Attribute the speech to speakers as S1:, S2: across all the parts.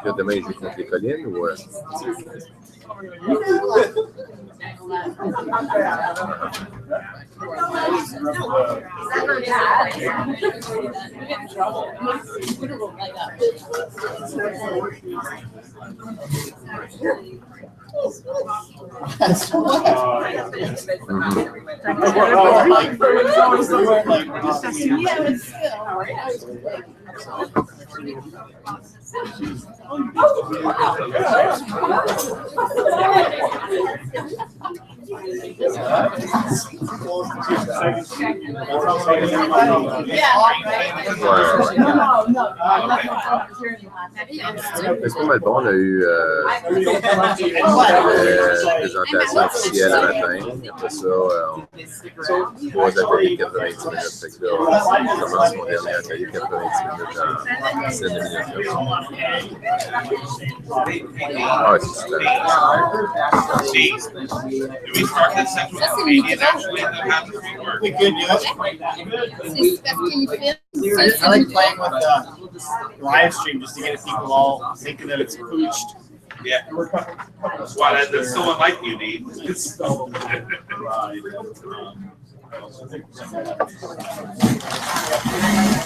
S1: Là, demain, il joue contre les collines ou. C'est pas mal bon, on a eu présentation officielle à matin. Après ça, 3 ateliers de 90 minutes. Fait que là, on commence mon dernier atelier de 90 minutes en 7 minutes. Ah, c'est super.
S2: I like playing with the live stream just to get people all thinking that it's pooched.
S3: Yeah. That's why that's so unlike you, Dean.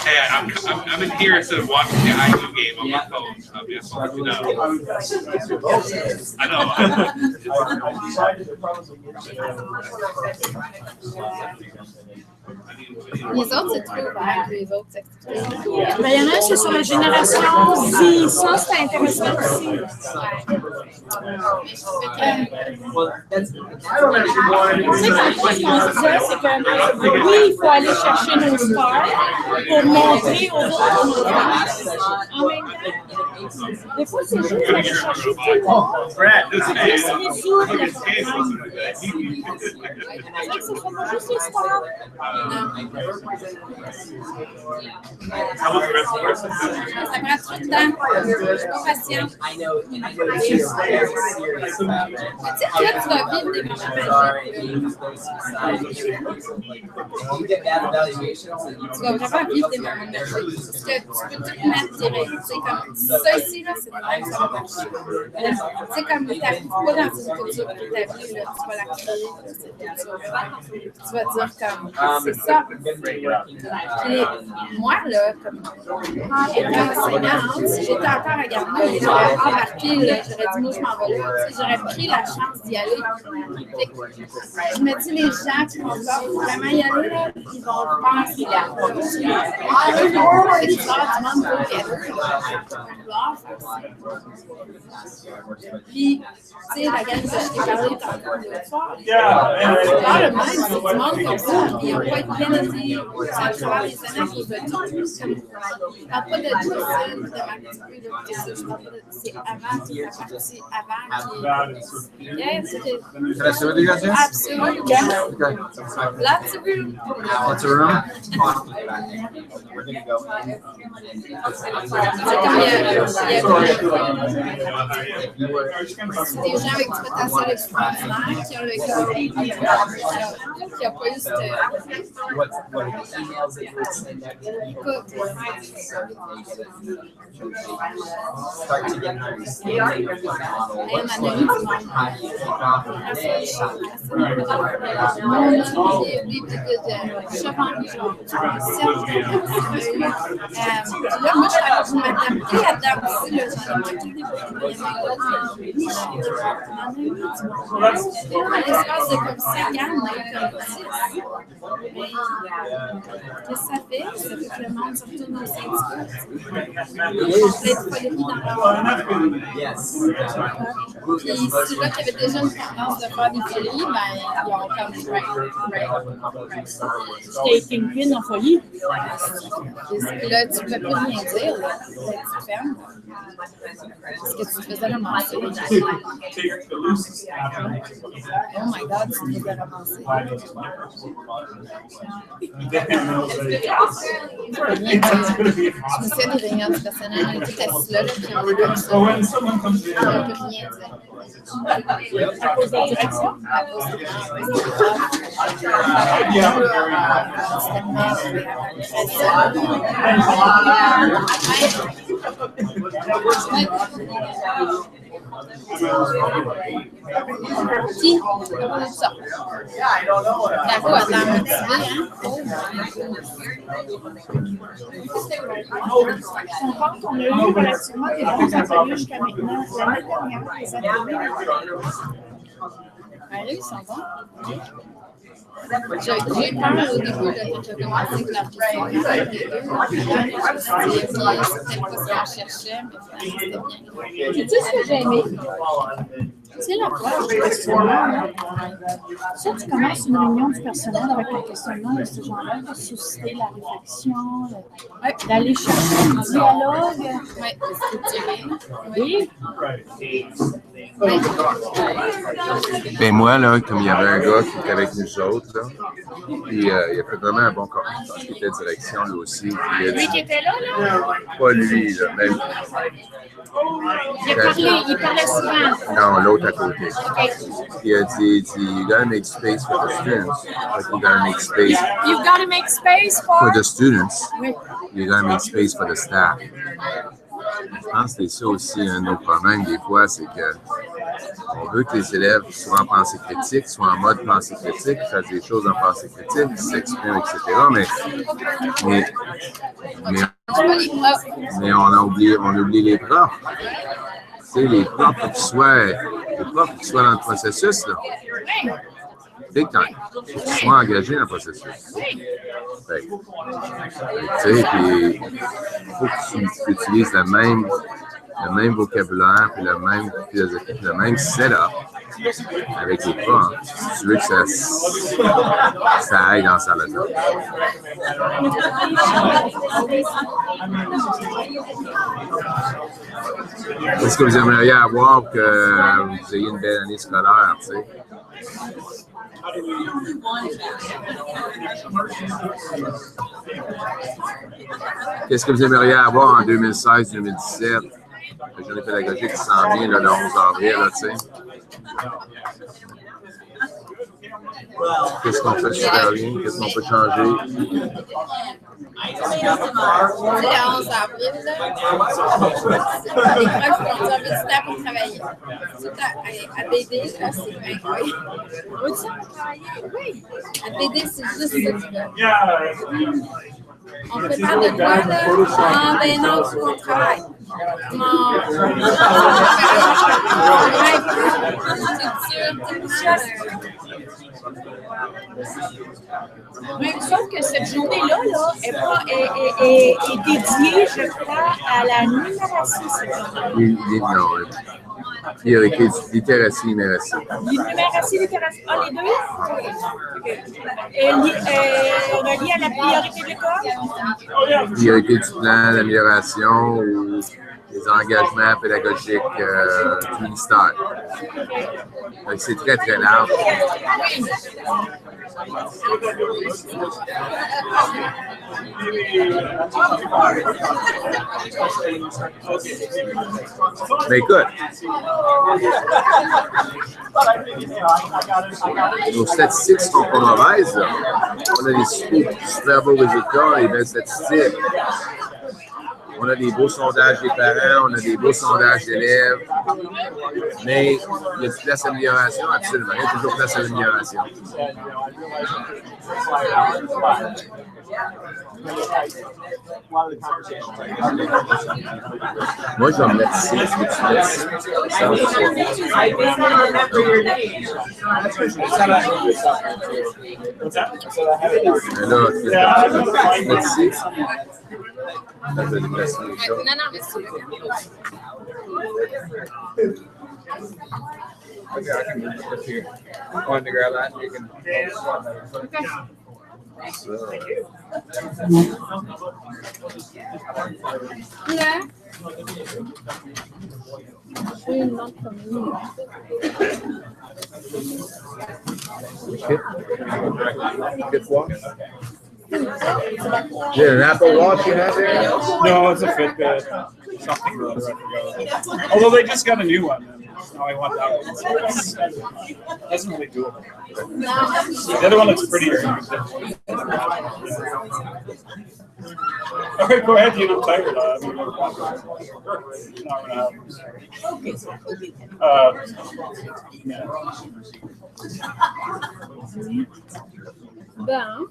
S3: Hey, I'm in here instead of watching the IU game on my phone. I'm just so you know. I know.
S4: Les autres, c'est trop ouvert, les autres activités.
S5: Ben, il y en a un, c'est sur la génération Z. Ça, c'est intéressant aussi. Tu sais, ce qu'on se disait, c'est que oui, il faut aller chercher nos stars pour montrer aux autres. En même temps, des fois, c'est juste aller chercher tout le monde. Juste résoudre le problème. C'est que ce soit pas juste les stars.
S4: Ça prend trop de temps. Je suis pas patiente. Tu sais, là, tu vas vivre des moments magiques. Tu vas vraiment vivre des moments magiques. Parce que tu peux tout mettre direct. Tu sais, comme ça ici, là, c'est de même que ça va marcher. Tu sais, comme tu n'arrives pas dans une culture que tu as vue, là, tu vas la créer, cette culture. Tu vas dire comme, c'est ça. Puis, moi, là, comme étant enseignante, si j'étais encore à garder, j'aurais embarqué, là, j'aurais dit, moi, je m'en vais là. J'aurais pris la chance d'y aller. Je me dis, les gens qui vont vraiment y aller, là, ils vont faire ce qu'ils Puis, tu sais, la gang que je t'ai parlé tantôt l'autre soir, le même, c'est du monde comme ça. Ils n'ont pas été bien aidés à travers les années à cause de tout. Je ne parle pas de Jocelyne, de ma petite fille, de tout ça. Je parle pas de. C'est avant, toute la partie avant qui. Yeah, c'était.
S1: Can I sit with you guys here?
S4: Absolutely.
S1: Okay.
S4: Lots of room.
S1: Lots of room?
S4: C'est des gens avec du potentiel extraordinaire qui ont le cœur qui n'a pas eu cette. Là, moi, je m'adaptais là-dedans aussi. J'en ai pas tout développé. À l'espace de comme 5 ans, on a eu comme 6. Qu'est-ce que ça fait? Ça fait que le monde se retourne au syndicat. Peut-être pas les dans leur. Puis, c'est là qu'il y avait déjà une tendance de faire des folies, ben, ils ont comme
S5: J'étais kingpin en folie.
S4: Puis là, tu ne peux plus rien dire. Là. Tu fermes. Parce que tu te faisais ramasser. Oh my God, tu te faisais ramasser. Je me souviens des réunions du personnel, on était assis là, puis on était comme ça. On ne peut rien dire.
S5: À cause de la direction?
S4: À cause de la Qui? Ça. La roue, elle t'a motivé, hein?
S5: On compte, on a eu relativement des bons ateliers jusqu'à maintenant. L'année dernière, les ateliers.
S4: Allez, ils sont bons. J'ai eu peur au début quand tu as commencé avec la question. Je me suis dit, OK, c'était pas ce qu'on cherchait, mais finalement, c'était bien.
S5: Tu sais ce que j'ai aimé?
S4: C'est la fois.
S5: Le questionnement. Ça, tu commences une réunion du personnel avec un questionnement de ce genre-là pour susciter la réflexion, d'aller chercher le dialogue.
S4: Oui, structuré.
S5: Oui.
S1: Ben moi, là, comme il y avait un gars qui était avec nous autres, là, puis il a fait vraiment un bon commentaire, qui était direction lui aussi. Puis il a dit,
S5: Lui qui était là?
S1: pas lui, là, mais
S5: Il parlait souvent.
S1: non, l'autre à côté. Il a dit, you gotta make space for the students. Like, you gotta make space
S5: You've got to make space
S1: for
S5: for...
S1: the students.
S5: Oui.
S1: You gotta make space for the staff. Je pense que c'est ça aussi un autre problème des fois, c'est que on veut que les élèves soient en pensée critique, soient en mode pensée critique, fassent des choses en pensée critique, s'expriment, etc. Mais on oublie les profs. Tu sais, les profs, il faut qu'ils soient dans le processus, là. Big time. Il faut qu'ils soient engagés dans le processus. Fait, tu sais, puis il faut que tu utilises le même vocabulaire, puis la même philosophie, puis le même setup avec les profs, si tu veux que ça aille dans sa leçon. Qu'est-ce que vous aimeriez avoir pour que vous ayez une belle année scolaire, tu sais? Qu'est-ce que vous aimeriez avoir en 2016-2017? La journée pédagogique qui s'en vient le 11 avril, là, tu sais. Qu'est-ce qu'on fait super bien? Qu'est-ce qu'on peut changer?
S4: C'est le 11 avril, là. Les profs qui ont du temps pour travailler. Tout à BD, là, c'est incroyable. Au-dessus, on travaille, oui. À BD, c'est juste ça. On prépare de quoi, là? Ah, ben non, il faut qu'on travaille.
S5: Mais sauf que cette journée-là est dédiée, je crois, à la numératie.
S1: Non, priorité, littératie, numératie.
S5: Littératie. Ah, les deux? Et relié à la priorité de l'école?
S1: Priorité du plan d'amélioration ou des engagements pédagogiques du ministère. Donc, c'est très, très large. Mais écoute, nos statistiques sont pas mauvaises. Là. On a des super beaux résultats, des belles statistiques. On a des beaux sondages des parents, on a des beaux sondages d'élèves. Mais il y a du place d'amélioration, absolument. Il y a toujours place d'amélioration. Moi, je vais me mettre ici. Est-ce que tu mets ici? Alors, tu mets ici? Non,
S4: non, mais c'est
S6: Okay, I can move up here. Want to grab that? You can.
S4: là. J'ai une autre commune.
S1: Good watch. Is it an Apple Watch you have there?
S2: No, it's a Fitbit.
S7: something or other. I forgot. Although they just got a new one. And now I want that one. So doesn't really do it. The other one looks prettier. All right, go ahead, Dean. I'm tired. I'm going
S5: Bon.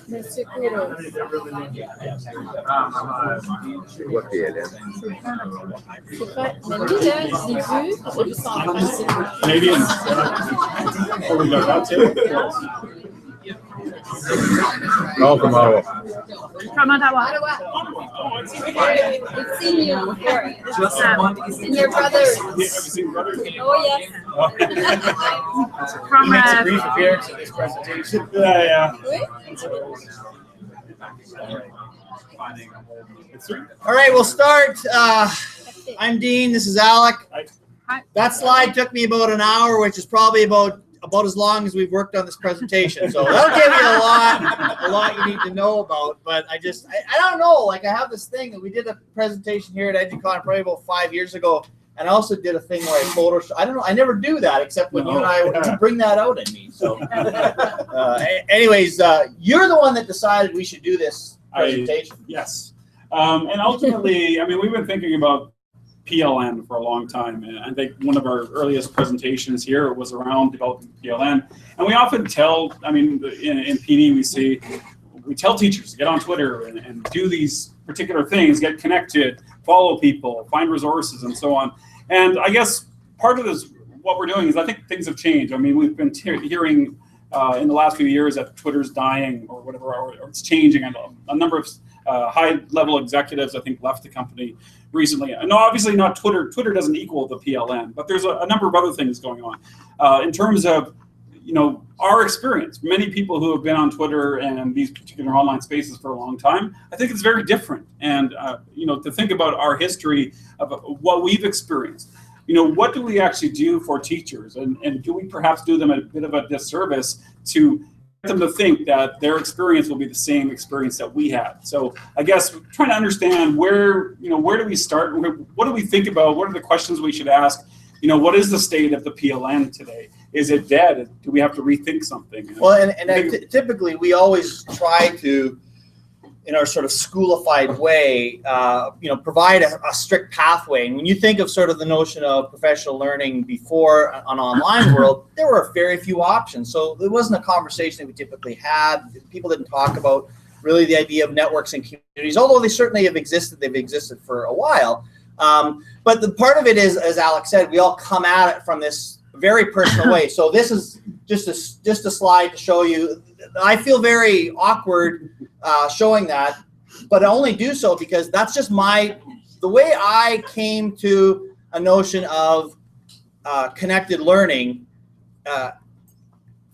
S5: Monsieur Couros.
S1: C'est quoi PLN?
S5: C'est pas. Mais lui, là, je l'ai vu, j'ai vu son français.
S7: Canadian. Oh, we got that too?
S1: Non, from Ottawa.
S5: From Ottawa.
S4: We've seen you before. And your brother.
S7: Have you seen brother?
S4: Oh, yes.
S5: From
S2: Makes a brief appearance in this presentation.
S7: Yeah.
S2: All right, we'll start. I'm Dean. This is Alec.
S5: Hi.
S2: That slide took me about an hour, which is probably about as long as we've worked on this presentation. So that'll give you a lot you need to know about. But I don't know. Like, I have this thing that we did a presentation here at EduCon probably about 5 years ago. And I also did a thing where I Photoshop. I don't know. I never do that except when you and I bring that out in me. So, anyways, you're the one that decided we should do this presentation.
S7: Yes. And ultimately, I mean, we've been thinking about PLN for a long time. And I think one of our earliest presentations here was around developing PLN. And we often tell, I mean, in PD, we tell teachers to get on Twitter and do these particular things, get connected, follow people, find resources, and so on. And I guess part of this, what we're doing is I think things have changed. I mean, we've been hearing in the last few years that Twitter's dying or whatever, or it's changing. And a number of high-level executives, I think, left the company recently. No, obviously not Twitter. Twitter doesn't equal the PLN, but there's a number of other things going on in terms of, you know, our experience. Many people who have been on Twitter and these particular online spaces for a long time, I think it's very different. And, you know, to think about our history of what we've experienced, you know, what do we actually do for teachers? And do we perhaps do them a bit of a disservice to get them to think that their experience will be the same experience that we had? So I guess trying to understand where do we start? What do we think about? What are the questions we should ask? You know, what is the state of the PLN today? Is it dead? Do we have to rethink something?
S2: Well, and typically we always try to, in our sort of schoolified way, you know, provide a strict pathway. And when you think of sort of the notion of professional learning before an online world, there were very few options. So it wasn't a conversation that we typically had. People didn't talk about really the idea of networks and communities, although they certainly have existed. They've existed for a while. But the part of it is, as Alec said, we all come at it from this very personal way. So this is just a slide to show you. I feel very awkward showing that, but I only do so because that's just the way I came to a notion of connected learning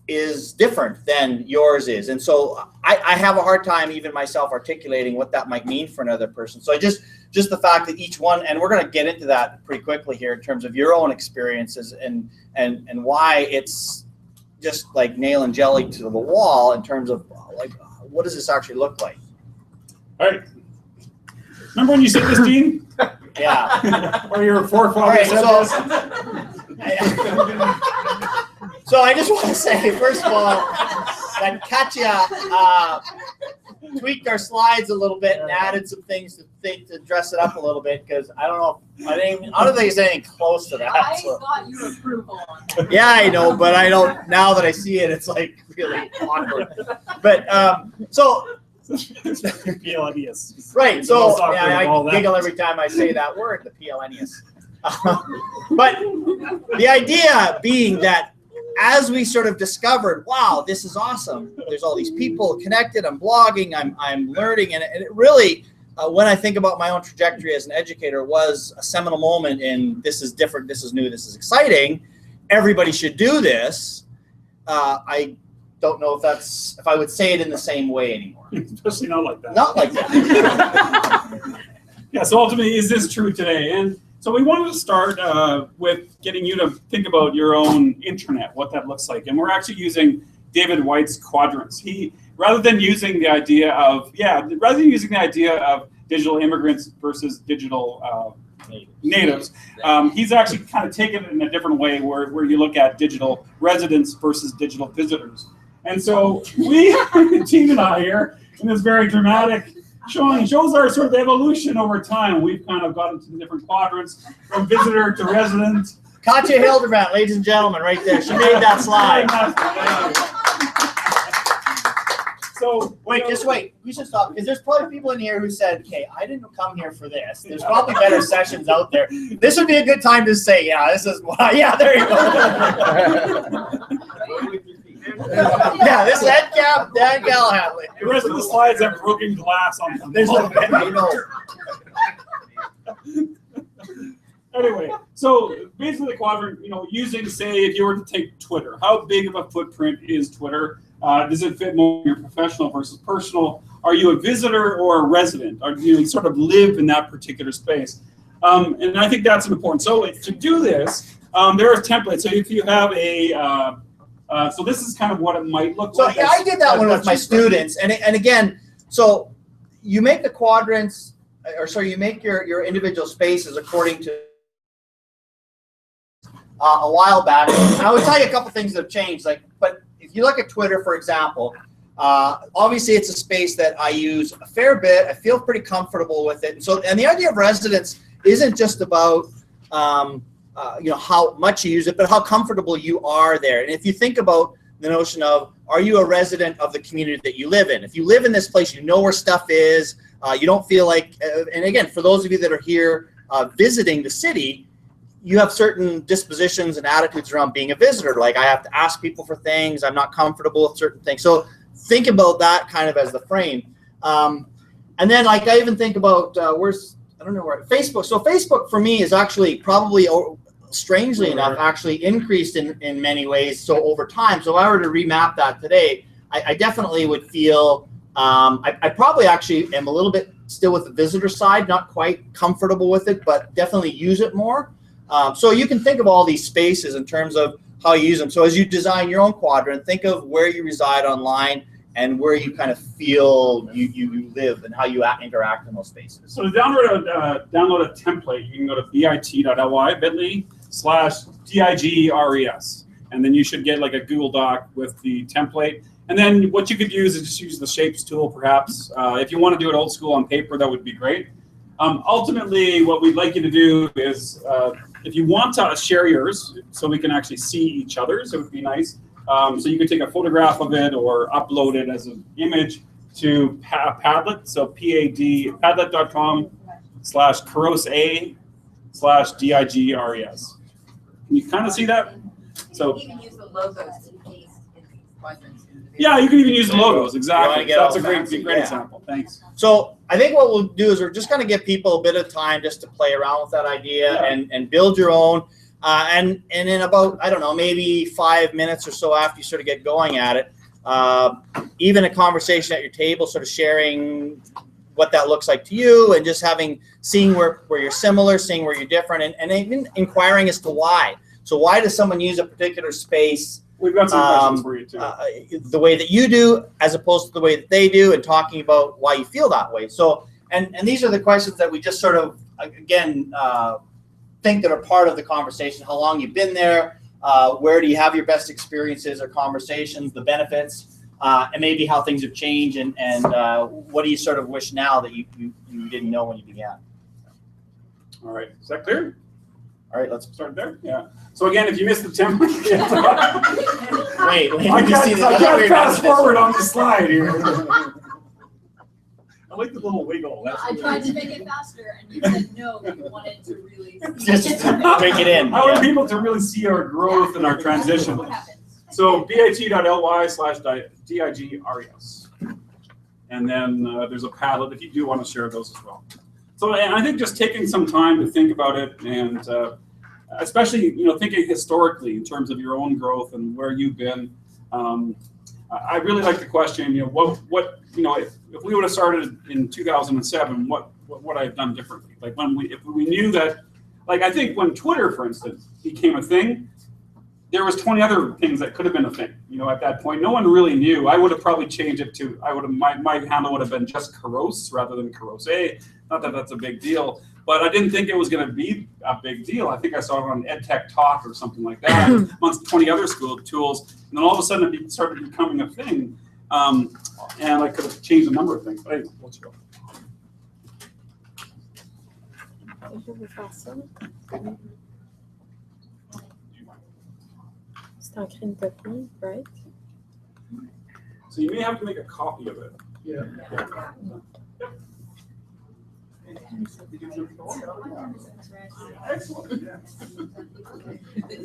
S2: is different than yours is. And so I have a hard time even myself articulating what that might mean for another person. So just the fact that each one, and we're going to get into that pretty quickly here in terms of your own experiences and why it's just like nail and jelly to the wall in terms of like, what does this actually look like?
S7: All right. Remember when you said this, Dean?
S2: Yeah.
S7: Or your forefathers said this?
S2: So I just want to say, first of all, that Katya tweaked our slides a little bit and added some things to dress it up a little bit, because I don't think it's anything close to that.
S8: I
S2: So.
S8: got your approval on it.
S2: Yeah, I know, but I don't. Now that I see it, it's like really awkward. But so.
S7: PLNES.
S2: Right. So
S7: Yeah,
S2: I giggle every time I say that word, the PLNES. But the idea being that as we sort of discovered, wow, this is awesome. There's all these people connected. I'm blogging. I'm learning, and it really, when I think about my own trajectory as an educator, was a seminal moment in this is different, this is new, this is exciting. Everybody should do this. I don't know if I would say it in the same way anymore.
S7: Especially not like that.
S2: Not like that.
S7: Yeah, so ultimately, is this true today? And so we wanted to start with getting you to think about your own intranet, what that looks like. And we're actually using David White's quadrants. Rather than using the idea of digital immigrants versus digital natives. He's actually kind of taken it in a different way where you look at digital residents versus digital visitors. And so we, Team and I here, in this very dramatic shows our sort of evolution over time. We've kind of gotten to the different quadrants from visitor to resident.
S2: Katja Hildebrand, ladies and gentlemen, right there. She made that slide. So wait, just wait. We should stop because there's probably people in here who said, "Okay, I didn't come here for this." There's probably better sessions out there. This would be a good time to say, "Yeah, this is why." Yeah, there you go. Yeah, this is Ed Dan Callahan.
S7: The rest of the slides have broken glass on them.
S2: There's a bit, you know.
S7: Anyway, so basically the quadrant, using, say, if you were to take Twitter, how big of a footprint is Twitter? Does it fit more in your professional versus personal? Are you a visitor or a resident? Or do you sort of live in that particular space? And I think that's important. So to do this, there are templates. So if you have a, so this is kind of what it might look like.
S2: So yeah, I did that one with my students. And again, so you make the quadrants, or sorry, you make your individual spaces according to a while back. And I would tell you a couple things that have changed. But if you look at Twitter, for example, obviously it's a space that I use a fair bit. I feel pretty comfortable with it. And the idea of residence isn't just about how much you use it, but how comfortable you are there. And if you think about the notion of, are you a resident of the community that you live in? If you live in this place, you know where stuff is. You don't feel like, and again, for those of you that are here visiting the city, you have certain dispositions and attitudes around being a visitor. Like, I have to ask people for things. I'm not comfortable with certain things. So think about that kind of as the frame. And then, like, I even think about Facebook. So Facebook for me is actually probably, strangely enough, actually increased in many ways. So over time, so if I were to remap that today, I definitely would feel, I probably actually am a little bit still with the visitor side, not quite comfortable with it, but definitely use it more. So you can think of all these spaces in terms of how you use them. So as you design your own quadrant, think of where you reside online and where you kind of feel you live and how you interact in those spaces.
S7: So to download a template, you can go to bit.ly/digres, and then you should get like a Google Doc with the template. And then what you could use is just use the shapes tool, perhaps. If you want to do it old school on paper, that would be great. Ultimately, what we'd like you to do is, if you want to share yours, so we can actually see each other's, it would be nice. So you could take a photograph of it or upload it as an image to Padlet. So padlet.com/Couros/digres. Can you kind of see that? So
S8: you can use the logos in these quadrants.
S7: Yeah, you can even use the logos. Exactly. That's a great
S2: yeah.
S7: example. Thanks.
S2: So I think what we'll do is we're just going to give people a bit of time just to play around with that idea and build your own. And in about, I don't know, maybe 5 minutes or so after you sort of get going at it, even a conversation at your table, sort of sharing what that looks like to you and just seeing where you're similar, seeing where you're different, and even inquiring as to why. So why does someone use a particular space
S7: We've got some questions for you too.
S2: The way that you do as opposed to the way that they do, and talking about why you feel that way. So, and these are the questions that we just sort of, again, think that are part of the conversation. How long you've been there, where do you have your best experiences or conversations, the benefits, and maybe how things have changed, and what do you sort of wish now that you didn't know when you began?
S7: All right, is that clear?
S2: All right, let's
S7: Start there. Yeah. So again, if you missed the template,
S2: wait.
S7: I can't fast forward on the slide here. I like the little wiggle. That's
S8: I tried to make it faster, and you said no. You wanted to really
S2: just break it in.
S7: I want people to really see our growth and our transition.
S8: What happens?
S7: So bit.ly/digres, and then there's a Padlet if you do want to share those as well. So, and I think just taking some time to think about it, and especially thinking historically in terms of your own growth and where you've been. I really like the question. What if we would have started in 2007, what would I have done differently? Like if we knew that, like I think when Twitter, for instance, became a thing, there was 20 other things that could have been a thing, you know, at that point. No one really knew. I would have probably changed it to, my handle would have been just Couros rather than Couros A. Not that that's a big deal, but I didn't think it was going to be a big deal. I think I saw it on EdTech Talk or something like that, amongst 20 other school tools. And then all of a sudden it started becoming a thing. And I could have changed a number of things. But anyway, let's go.
S5: C'est en créer une copie, right?
S7: So you may have to make a copy of it.
S3: Yeah.
S7: Excellent.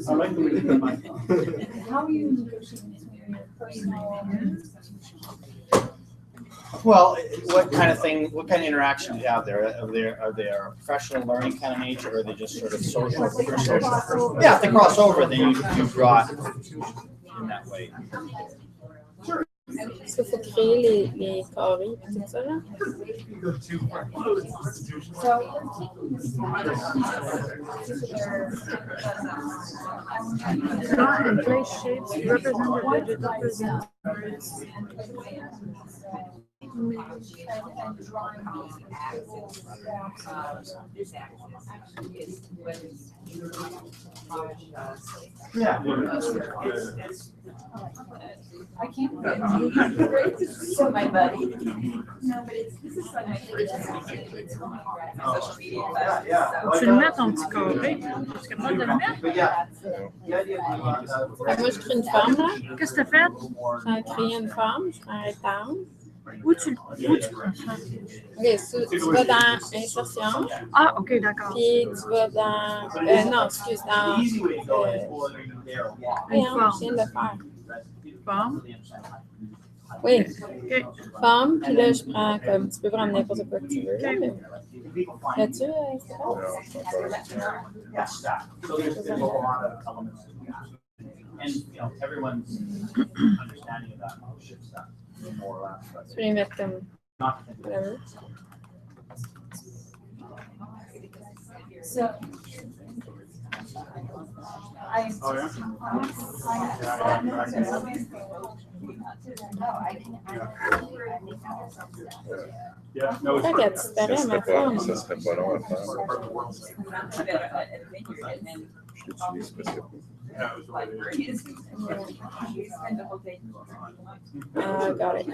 S7: I like the way you did mine.
S8: How are you negotiating between your personal and
S2: Well, what kind of interaction do you have there? Are they a professional learning kind of nature, or are they just sort of social? Yeah, if they cross over, then you draw it in that way.
S5: Est-ce qu'il faut créer les carrés et tout ça, là?
S9: Draw and place shapes represent the digital present.
S2: Yeah.
S8: I can't believe it's my buddy. No, but this is like my social media.
S9: Tu le mets ton petit carré. Tu es capable de le mettre?
S5: Moi, je crée une forme, là.
S9: Qu'est-ce que tu as fait?
S5: Je vais créer une forme, je prends un rectangle.
S9: Où tu prends?
S5: Ok, tu vas dans Insertion.
S9: Ah, ok, d'accord.
S5: Puis tu vas dans. Non, excuse, dans. Voyons, je viens de le faire.
S9: Forme.
S5: Oui.
S9: Ok.
S5: Forme, puis là, je prends comme. Tu peux prendre n'importe quoi que tu veux. Là, mais... Là-dessus, tu peux les mettre comme. Whatever.
S8: So,
S7: Oh, yeah? Yeah, no, it's
S5: Regarde, tu parais à ma forme.
S1: Ça serait pas long à faire. Je l'utilise presque pas.
S5: Got it.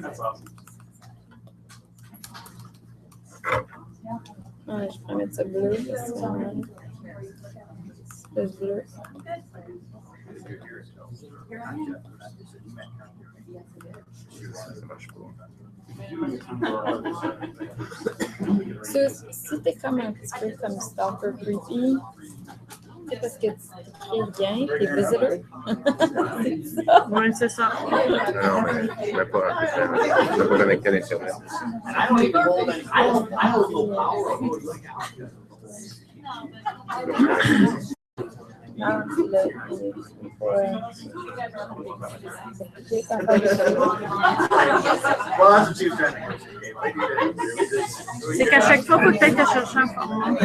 S7: That's awesome.
S5: Ouais, je pourrais mettre ça bleu. Plus bleu.
S1: Ça marche pas.
S5: Si t'es comme un petit peu comme stalker creepy, c'est parce que tu crées bien, t'es visitor. C'est ça.
S9: Oui, c'est ça.
S1: Non, mais je ne mets pas je ne pas connecté à l'Internet.
S5: Ah,
S9: C'est qu'à chaque fois, il faut peut-être te chercher un format.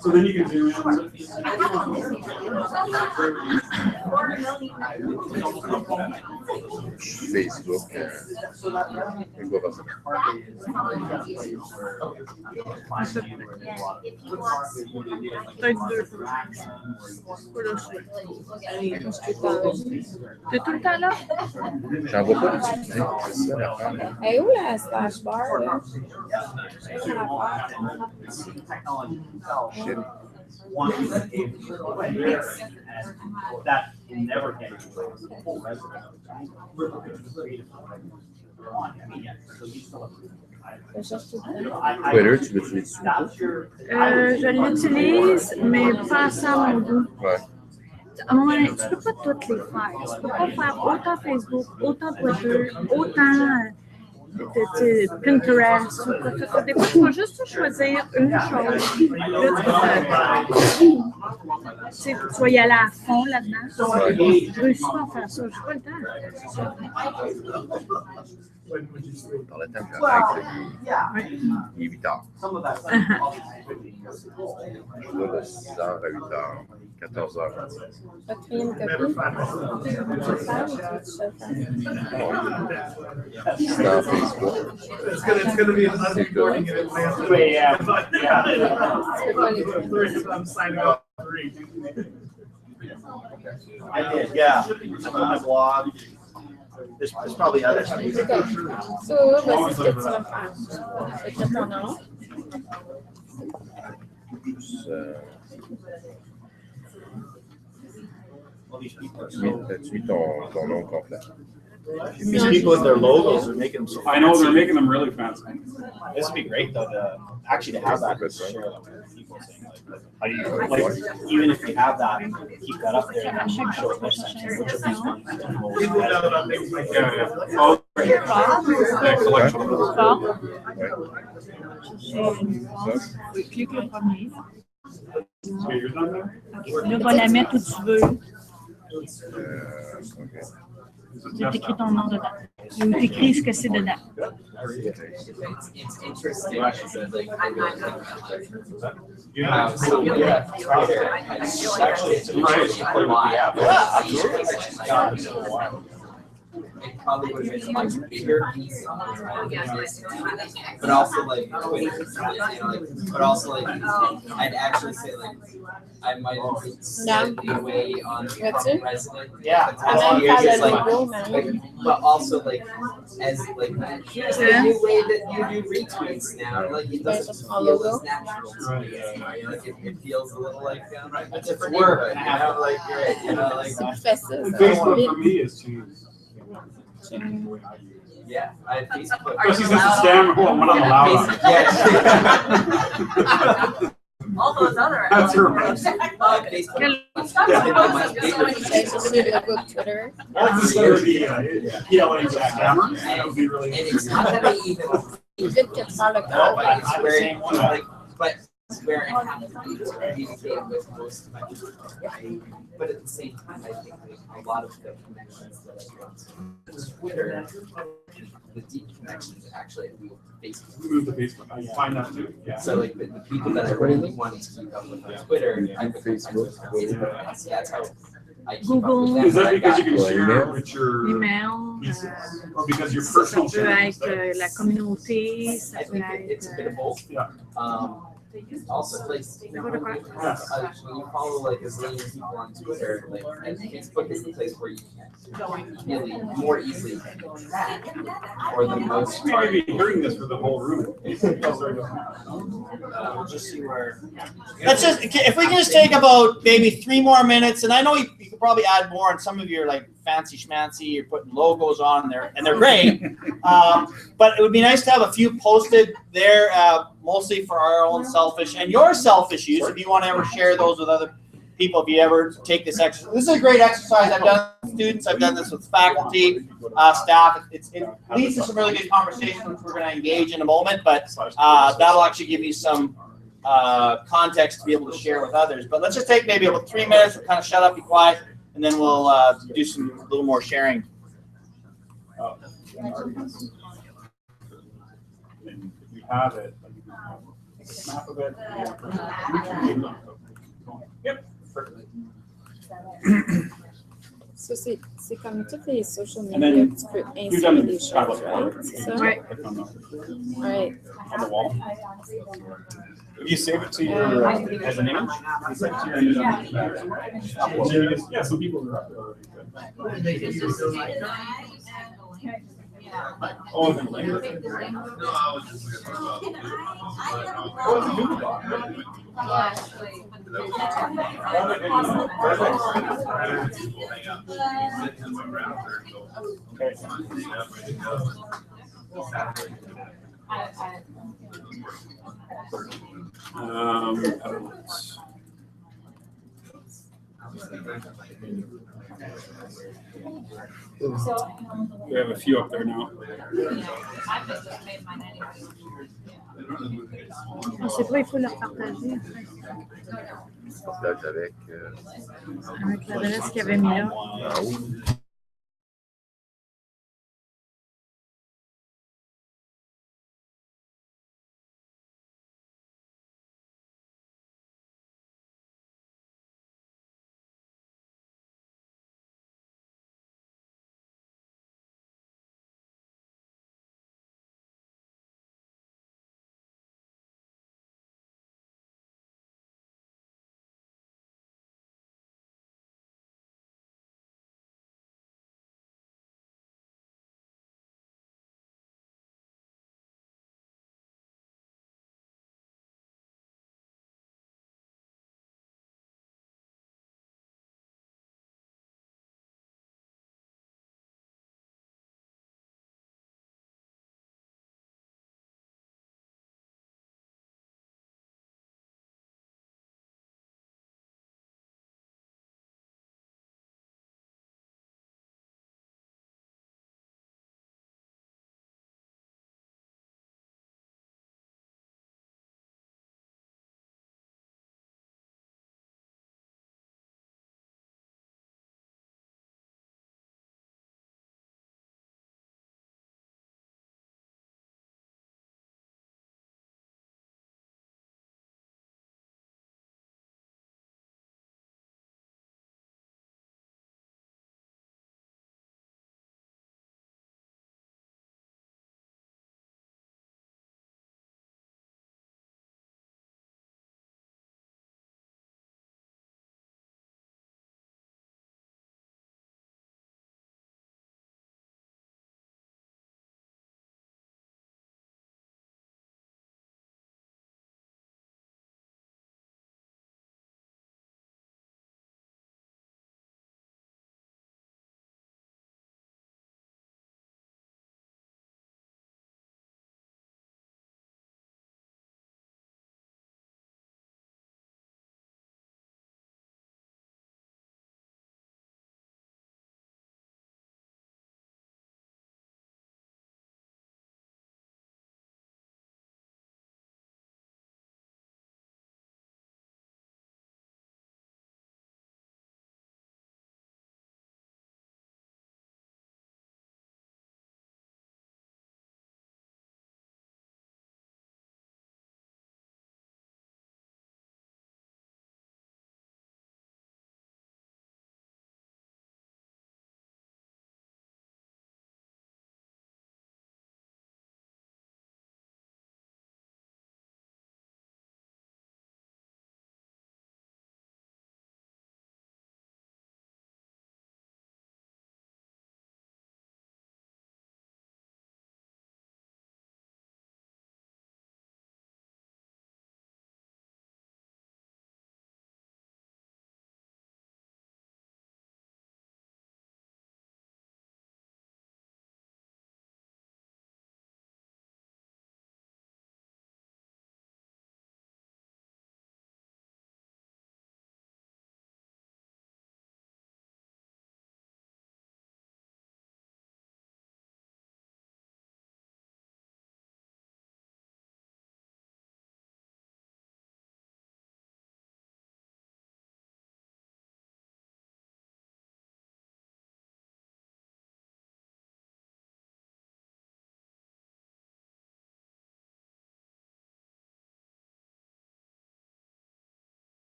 S7: So then you can zoom in.
S1: Facebook. Je vois pas ça.
S9: Peut-être deux fois. Voilà, t'es tout le temps là?
S1: J'en vois pas l'utilité. C'est ça l'affaire.
S5: Elle est où la slash bar, là?
S1: Shit.
S2: That never can
S1: Twitter, tu l'utilises
S9: Je l'utilise, mais pas à ça mon goût.
S1: Ouais.
S9: À un moment donné, tu peux pas toutes les faire. Tu peux pas faire autant Facebook, autant Twitter, autant Pinterest ou quoi que ce soit. Des fois, tu vas juste choisir une chose. Là, tu vas y aller à fond là-dedans. Je réussis pas à faire ça. Je n'ai pas le temps.
S1: Par le temps correct, il est 8 heures. Je vais de 6 heures à 8 heures, 14 heures.
S4: Quatrième copie.
S1: C'est dans Facebook. C'est tout.
S2: I did, yeah. I'm on my blog. There's probably other things.
S4: So, voici ce que tu vas faire. Écris ton nom.
S1: As-tu mis ton nom complet?
S2: These people with their logos are making them so
S7: I know they're making them really fancy.
S2: This would be great though to actually to have that to share that with people saying like how do you like even if you have that keep that up there and then show it which of these ones are the most
S7: Oh,
S9: Clique le premier.
S7: so yours on there?
S9: Là, va la mettre où tu veux.
S1: OK.
S9: Là, tu écris ton nom dedans. Ou tu écris ce que c'est dedans.
S6: It's interesting that like actually it's it probably would have been a much bigger piece, but also like, but also like, I'd actually say like, I might have been slightly away on the president.
S2: Yeah.
S6: But also like, as like, here's the new way that you do retweets now. Like it doesn't feel as natural to me. Like it feels a little like a different work. You know, like
S7: Facebook for me is cheese.
S6: Yeah, I have Facebook.
S7: Especially since it's damn when I'm allowed.
S6: Yeah.
S8: All those other.
S7: That's right.
S6: Facebook.
S4: Twitter.
S7: That's yelling at camera. That would be really
S6: And it's not that I even.
S4: Good to follow.
S6: It's where it, like, but it's where I have to communicate with most of my people. But at the same time, I think like, a lot of the connections that I want to Twitter, the deep connections actually move to Facebook.
S7: move to Facebook. I find that too. Yeah.
S6: So like the people that I really want to keep up with on Twitter, I put Facebook. So that's how I keep
S9: Google.
S6: up with them.
S7: Is that because you can
S1: Well,
S7: share
S1: email.
S7: with your
S9: Email.
S7: pieces, or because your personal
S9: Ça peut
S7: channels?
S9: être la communauté, ça
S6: I
S9: peut
S6: think it's a bit of
S9: être.
S6: both.
S7: Yeah.
S6: Also, like, when you follow like a zillion people on Twitter, like, and Facebook is the place where you can really more easily track for the most
S7: You may
S6: part.
S7: be hearing this for the whole room.
S2: We'll just see where. Let's just if we can just take about maybe 3 more minutes, and I know you could probably add more, and some of you are like fancy schmancy, you're putting logos on there, and they're great. But it would be nice to have a few posted there, mostly for our own selfish and your selfish use. If you want to ever share those with other people, if you ever take this exercise, this is a great exercise. I've done it with students, I've done this with faculty, staff. It leads to some really good conversations, which we're going to engage in a moment. But that'll actually give you some context to be able to share with others. But let's just take maybe about 3 minutes. We'll kind of shut up, be quiet, and then we'll do a little more sharing.
S7: And if you have it, like, you can take a snap of it. Yep. Perfect.
S4: Ça, c'est comme toutes les social
S7: And
S4: media,
S7: then
S4: tu peux
S7: you've
S4: insérer
S7: done
S4: des choses, right? C'est ça?
S9: Ouais.
S4: Right.
S7: On the wall. If you save it to your as an image, you save it to your image. Yeah, some people are up there already. Oh, and then later. Oh, it's a new block. We have a few up there now.
S9: On sait pas, il faut leur partager.
S1: Partage avec.
S9: Avec l'adresse qu'il avait mis là.
S1: En haut.